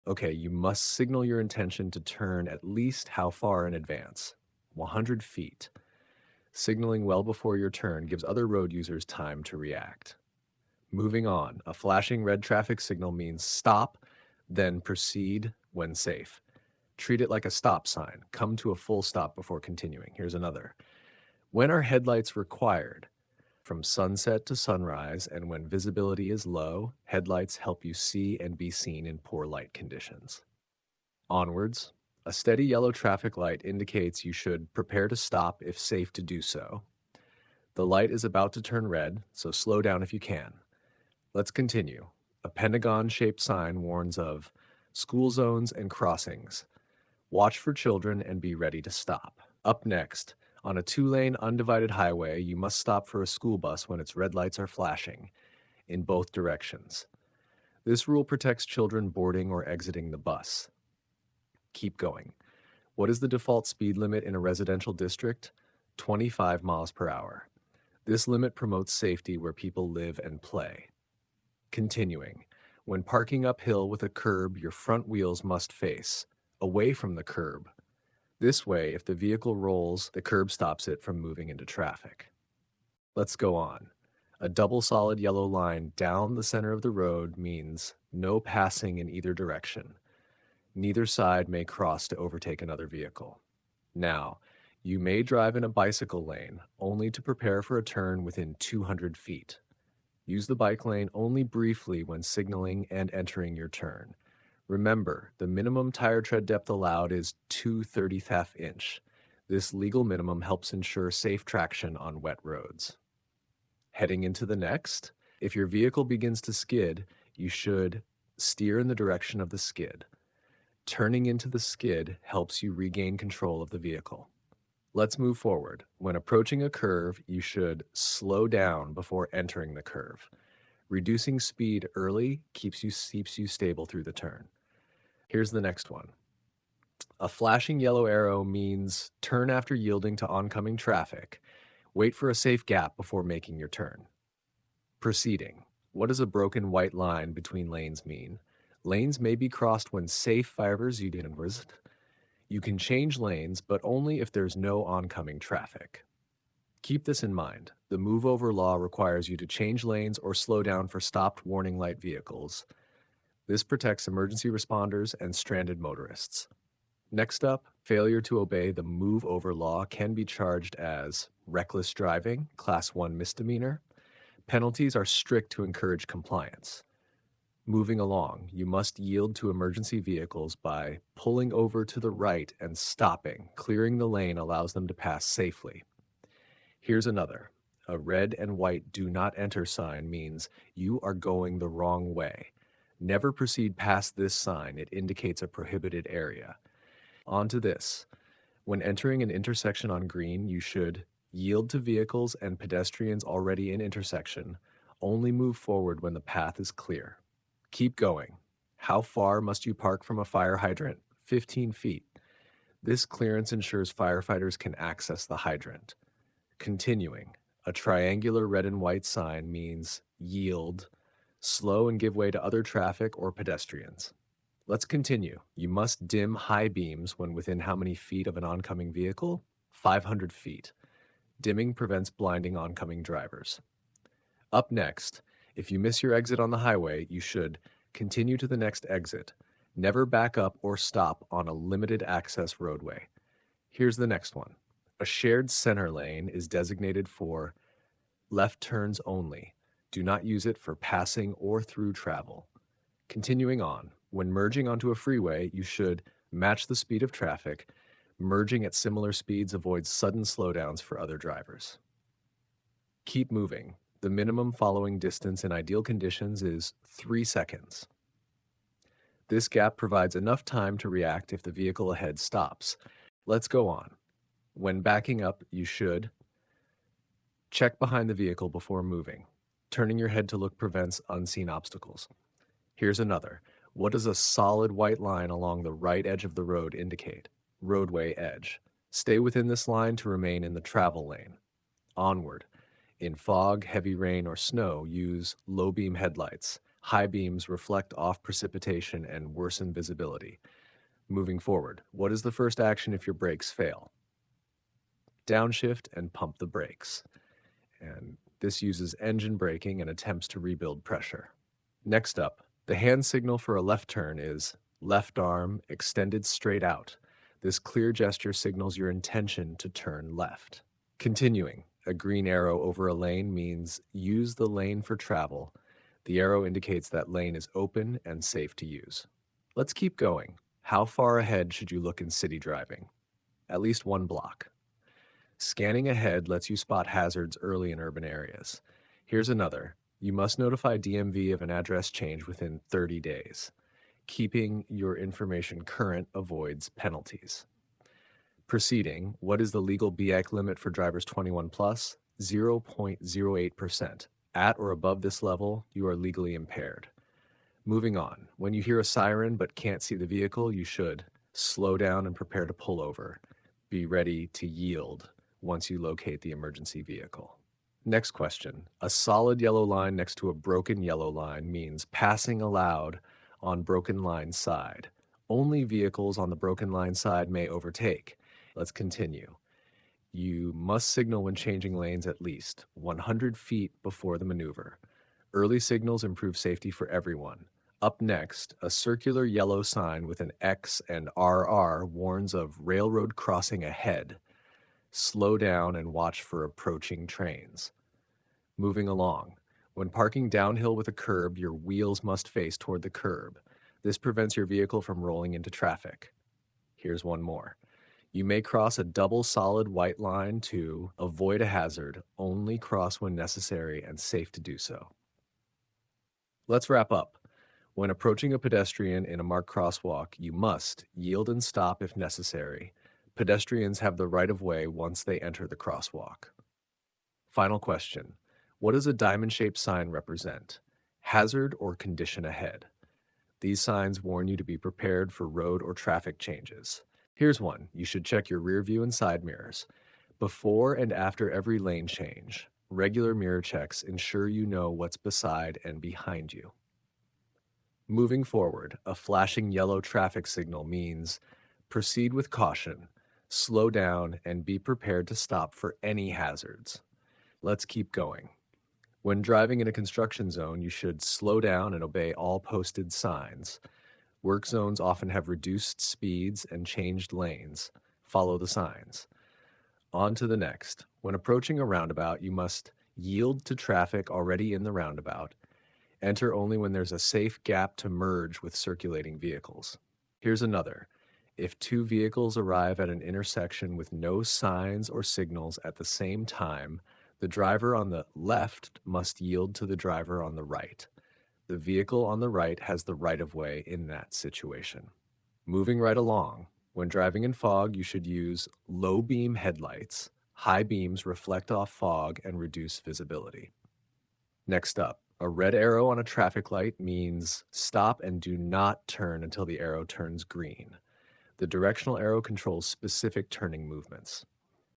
Okay, you must signal your intention to turn at least how far in advance? 100 feet. Signaling well before your turn gives other road users time to react. Moving on, a flashing red traffic signal means stop, then proceed when safe. Treat it like a stop sign. Come to a full stop before continuing. Here's another. When are headlights required? From sunset to sunrise, and when visibility is low, headlights help you see and be seen in poor light conditions. Onwards, a steady yellow traffic light indicates you should prepare to stop if safe to do so. The light is about to turn red, so slow down if you can. Let's continue. A pentagon-shaped sign warns of school zones and crossings. Watch for children and be ready to stop. Up next, on a two-lane undivided highway, you must stop for a school bus when its red lights are flashing in both directions. This rule protects children boarding or exiting the bus. Keep going. What is the default speed limit in a residential district? 25 miles per hour. This limit promotes safety where people live and play. Continuing. When parking uphill with a curb, your front wheels must face away from the curb. This way, if the vehicle rolls, the curb stops it from moving into traffic. Let's go on. A double solid yellow line down the center of the road means no passing in either direction. Neither side may cross to overtake another vehicle. Now, you may drive in a bicycle lane only to prepare for a turn within 200 feet. Use the bike lane only briefly when signaling and entering your turn. Remember, the minimum tire tread depth allowed is 2/35 inch. This legal minimum helps ensure safe traction on wet roads. Heading into the next, if your vehicle begins to skid, you should steer in the direction of the skid. Turning into the skid helps you regain control of the vehicle. Let's move forward. When approaching a curve, you should slow down before entering the curve. Reducing speed early keeps you stable through the turn. Here's the next one. A flashing yellow arrow means turn after yielding to oncoming traffic. Wait for a safe gap before making your turn. Proceeding. What does a broken white line between lanes mean? Lanes may be crossed when safe Feierabend. You can change lanes, but only if there's no oncoming traffic. Keep this in mind. The move over law requires you to change lanes or slow down for stopped warning light vehicles. This protects emergency responders and stranded motorists. Next up, failure to obey the move over law can be charged as reckless driving, Class 1 misdemeanor. Penalties are strict to encourage compliance. Moving along, you must yield to emergency vehicles by pulling over to the right and stopping. Clearing the lane allows them to pass safely. Here's another. A red and white do not enter sign means you are going the wrong way. Never proceed past this sign. It indicates a prohibited area. On to this. When entering an intersection on green, you should yield to vehicles and pedestrians already in intersection. Only move forward when the path is clear. Keep going. How far must you park from a fire hydrant? 15 feet. This clearance ensures firefighters can access the hydrant. Continuing. A triangular red and white sign means yield, slow and give way to other traffic or pedestrians. Let's continue. You must dim high beams when within how many feet of an oncoming vehicle? 500 feet. Dimming prevents blinding oncoming drivers. Up next, if you miss your exit on the highway, you should continue to the next exit. Never back up or stop on a limited access roadway. Here's the next one. A shared center lane is designated for left turns only. Do not use it for passing or through travel. Continuing on, when merging onto a freeway, you should match the speed of traffic. Merging at similar speeds avoids sudden slowdowns for other drivers. Keep moving. The minimum following distance in ideal conditions is 3 seconds. This gap provides enough time to react if the vehicle ahead stops. Let's go on. When backing up, you should check behind the vehicle before moving. Turning your head to look prevents unseen obstacles. Here's another. What does a solid white line along the right edge of the road indicate? Roadway edge. Stay within this line to remain in the travel lane. Onward. In fog, heavy rain, or snow, use low-beam headlights. High beams reflect off precipitation and worsen visibility. Moving forward, what is the first action if your brakes fail? Downshift and pump the brakes. And this uses engine braking and attempts to rebuild pressure. Next up, the hand signal for a left turn is left arm extended straight out. This clear gesture signals your intention to turn left. Continuing, a green arrow over a lane means use the lane for travel. The arrow indicates that lane is open and safe to use. Let's keep going. How far ahead should you look in city driving? At least 1 block. Scanning ahead lets you spot hazards early in urban areas. Here's another. You must notify DMV of an address change within 30 days. Keeping your information current avoids penalties. Proceeding, what is the legal BAC limit for drivers 21 plus? 0.08%. At or above this level, you are legally impaired. Moving on, when you hear a siren but can't see the vehicle, you should slow down and prepare to pull over. Be ready to yield once you locate the emergency vehicle. Next question. A solid yellow line next to a broken yellow line means passing allowed on broken line side. Only vehicles on the broken line side may overtake. Let's continue. You must signal when changing lanes at least 100 feet before the maneuver. Early signals improve safety for everyone. Up next, a circular yellow sign with an X and RR warns of railroad crossing ahead. Slow down and watch for approaching trains. Moving along. When parking downhill with a curb, your wheels must face toward the curb. This prevents your vehicle from rolling into traffic. Here's one more. You may cross a double solid white line to avoid a hazard. Only cross when necessary and safe to do so. Let's wrap up. When approaching a pedestrian in a marked crosswalk, you must yield and stop if necessary. Pedestrians have the right of way once they enter the crosswalk. Final question. What does a diamond-shaped sign represent? Hazard or condition ahead? These signs warn you to be prepared for road or traffic changes. Here's one. You should check your rear view and side mirrors. Before and after every lane change, regular mirror checks ensure you know what's beside and behind you. Moving forward, a flashing yellow traffic signal means proceed with caution, slow down, and be prepared to stop for any hazards. Let's keep going. When driving in a construction zone, you should slow down and obey all posted signs. Work zones often have reduced speeds and changed lanes. Follow the signs. On to the next. When approaching a roundabout, you must yield to traffic already in the roundabout. Enter only when there's a safe gap to merge with circulating vehicles. Here's another. If 2 vehicles arrive at an intersection with no signs or signals at the same time, the driver on the left must yield to the driver on the right. The vehicle on the right has the right-of-way in that situation. Moving right along, when driving in fog, you should use low-beam headlights. High beams reflect off fog and reduce visibility. Next up, a red arrow on a traffic light means stop and do not turn until the arrow turns green. The directional arrow controls specific turning movements.